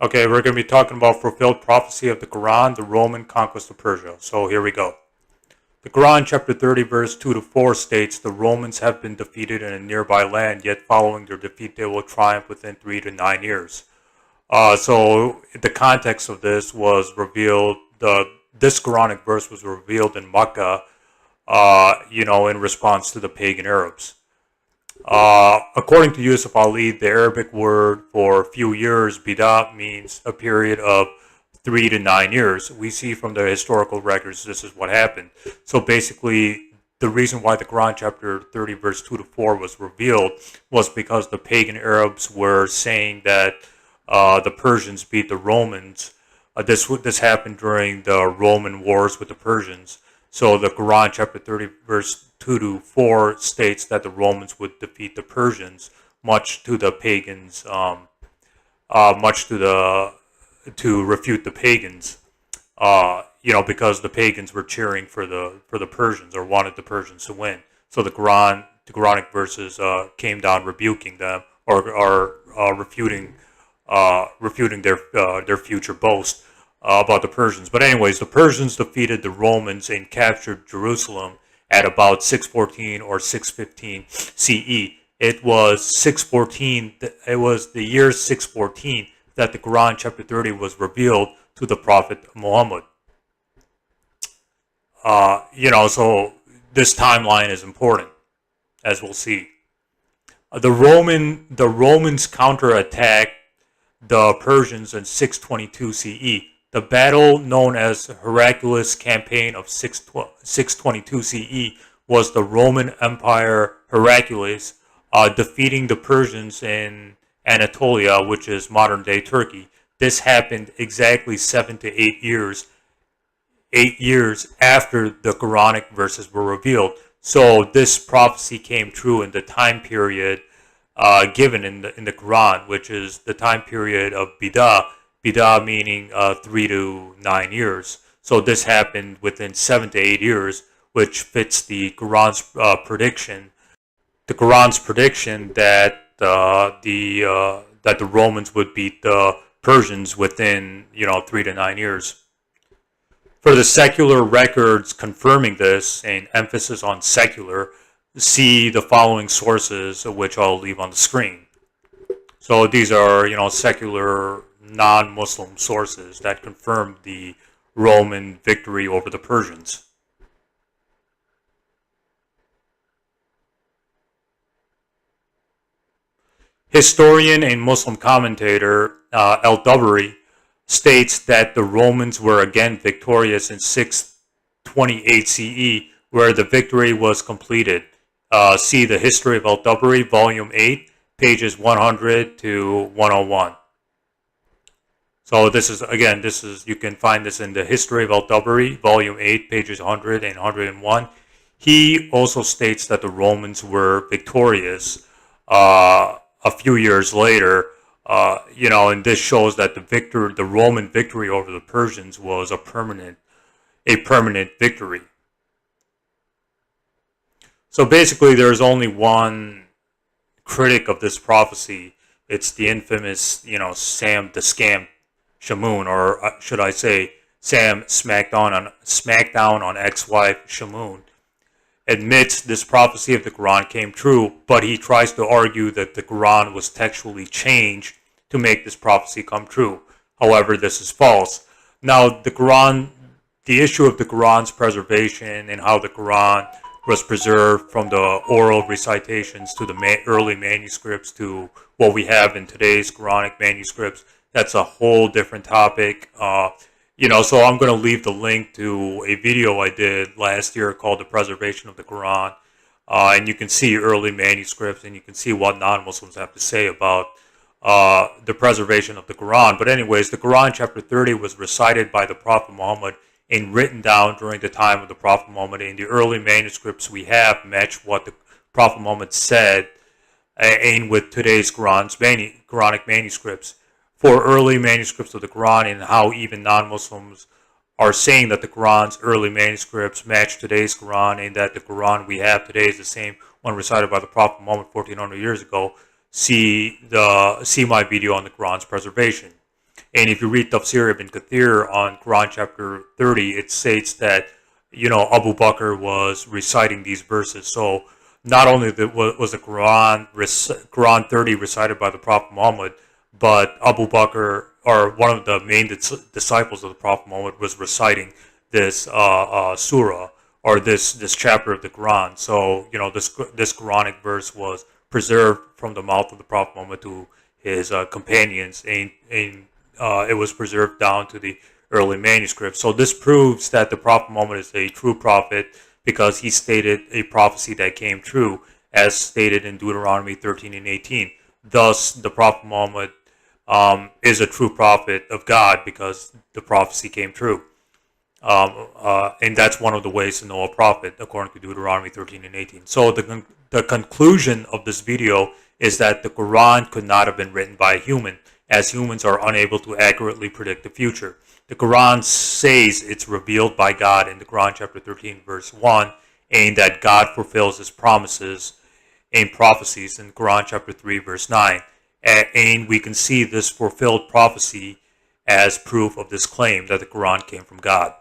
Okay, we're going to be talking about fulfilled prophecy of the Quran, the Roman conquest of Persia. So here we go. The Quran, chapter 30, verse 2 to 4 states, the Romans have been defeated in a nearby land, yet following their defeat they will triumph within 3 to 9 years. So the context of this was revealed, this Quranic verse was revealed in Makkah, in response to the pagan Arabs. According to Yusuf Ali, the Arabic word for few years, bida, means a period of 3 to 9 years. We see from the historical records this is what happened. So basically, the reason why the Quran chapter 30 verse 2 to 4 was revealed was because the pagan Arabs were saying that the Persians beat the Romans. This happened during the Roman wars with the Persians. So the Quran chapter 30 verse 2 to 4 states that the Romans would defeat the Persians, much to the pagans, to refute the pagans, because the pagans were cheering for the Persians or wanted the Persians to win. So the Quranic verses came down rebuking them or refuting their future boast about the Persians. But anyways, the Persians defeated the Romans and captured Jerusalem at about 614 or 615 CE. It was 614. It was the year 614 that the Quran chapter 30 was revealed to the Prophet Muhammad. So this timeline is important, as we'll see. The Romans counterattacked the Persians in 622 CE. The battle known as Heraclius Campaign of 622 CE was the Roman Empire Heraclius defeating the Persians in Anatolia, which is modern-day Turkey. This happened exactly 7 to 8 years, 8 years after the Quranic verses were revealed. So this prophecy came true in the time period given in the Quran, which is the time period of Bidah. Bidah meaning 3 to 9 years. So this happened within 7 to 8 years, which fits the Quran's prediction. The Quran's prediction that that the Romans would beat the Persians within 3 to 9 years. For the secular records confirming this, and emphasis on secular, see the following sources, which I'll leave on the screen. So these are secular non-Muslim sources that confirm the Roman victory over the Persians. Historian and Muslim commentator al-Tabari states that the Romans were again victorious in 628 CE, where the victory was completed. See the History of al-Tabari, Volume 8, pages 100 to 101. So this is you can find this in the History of al-Tabari, Volume 8, pages 100 and 101. He also states that the Romans were victorious a few years later, and this shows that the Roman victory over the Persians was a permanent victory. So basically, there's only one critic of this prophecy. It's the infamous, Sam the Scam Shamoon, or should I say, Sam Smackdown on ex-wife Shamoon, admits this prophecy of the Quran came true, but he tries to argue that the Quran was textually changed to make this prophecy come true. However, this is false. Now, the issue of the Quran's preservation and how the Quran was preserved from the oral recitations to the early manuscripts to what we have in today's Quranic manuscripts, that's a whole different topic. So I'm going to leave the link to a video I did last year called The Preservation of the Quran. And you can see early manuscripts and you can see what non-Muslims have to say about the preservation of the Quran. But anyways, the Quran chapter 30 was recited by the Prophet Muhammad and written down during the time of the Prophet Muhammad. And the early manuscripts we have match what the Prophet Muhammad said and with today's Quranic manuscripts. For early manuscripts of the Quran and how even non-Muslims are saying that the Quran's early manuscripts match today's Quran and that the Quran we have today is the same one recited by the Prophet Muhammad 1400 years ago, see my video on the Quran's preservation. And if you read Tafsir ibn Kathir on Quran chapter 30, it states that, Abu Bakr was reciting these verses. So not only was the Quran 30 recited by the Prophet Muhammad, but Abu Bakr, or one of the main disciples of the Prophet Muhammad, was reciting this surah, or this chapter of the Quran. So this Quranic verse was preserved from the mouth of the Prophet Muhammad to his companions, and it was preserved down to the early manuscripts. So this proves that the Prophet Muhammad is a true prophet, because he stated a prophecy that came true, as stated in Deuteronomy 13 and 18. Thus, the Prophet Muhammad is a true prophet of God, because the prophecy came true. And that's one of the ways to know a prophet, according to Deuteronomy 13 and 18. So the conclusion of this video is that the Quran could not have been written by a human, as humans are unable to accurately predict the future. The Quran says it's revealed by God in the Quran chapter 13 verse 1, and that God fulfills his promises and prophecies in Quran chapter 3 verse 9. And we can see this fulfilled prophecy as proof of this claim that the Quran came from God.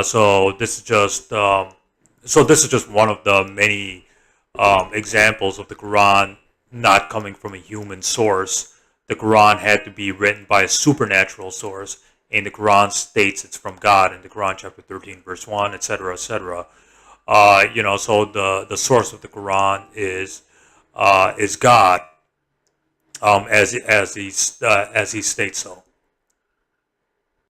So this is just one of the many examples of the Quran not coming from a human source. The Quran had to be written by a supernatural source, and the Quran states it's from God in the Quran chapter 13 verse 1, etc., etc. So the source of the Quran is God, as he states so.